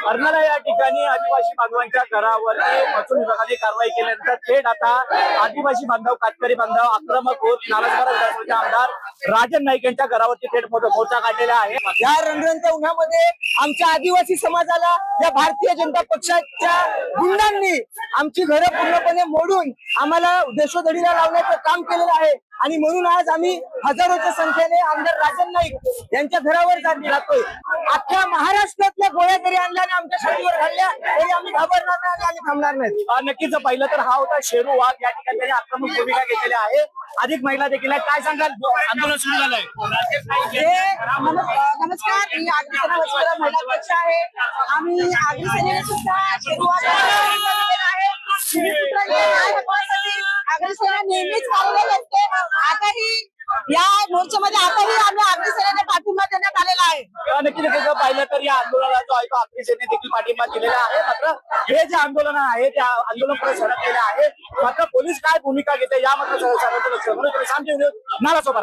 अर्नाळा या ठिकाणी आदिवासी बांधवांच्या घरावरती महसूल विभागाने कारवाई केल्यानंतर थेट आता आदिवासी बांधव कातकरी बांधव आक्रमक होत नारायणगाव विधानसभेचे आमदार राजन नाईक यांच्या घरावरती थेट मोर्चा काढलेला आहे। या रणरणच्या उन्हामध्ये आमच्या आदिवासी समाजाला या भारतीय जनता पक्षाच्या गुंडांनी आमची घरं पूर्णपणे मोडून आम्हाला देशोधडीला लावण्याचं काम केलेलं आहे आणि म्हणून आज आम्ही हजारोच्या संख्येने आमदार राजन नाईक यांच्या घरावर जातोय। अख्ख्या महाराष्ट्रातल्या गोळ्या जरी आणल्याने आमच्या छातीवर घालल्या तरी आम्ही घाबरणार नाही आणि थांबणार नाही। नक्कीच पाहिलं तर हा होता शेरू वाघ या ठिकाणी त्यांनी आक्रमक भूमिका घेतलेली आहे। अधिक महिला देखील आहेत, काय सांगाल आंदोलन सुरू झालंय? नमस्कार, मी आगरी सेना वस्त्र महिला अध्यक्ष आहे। आम्ही आगरी सेनेने सुद्धा आगरी सेना नेहमीच कार्यरत असते। आताही या मोर्चामध्ये आम्ही आगरी सेनेने पाठिंबा देण्यात आलेला आहे। नक्कीच पाहिलं तर या आंदोलनाला जो आहे तो आगरी सेनेने देखील पाठिंबा दिलेला आहे। मात्र हे जे आंदोलन आहे त्या आंदोलन पुढे सरकलेलं आहे। मात्र पोलीस काय भूमिका घेते या मात्र सर्वांचं लक्ष नारायणगाव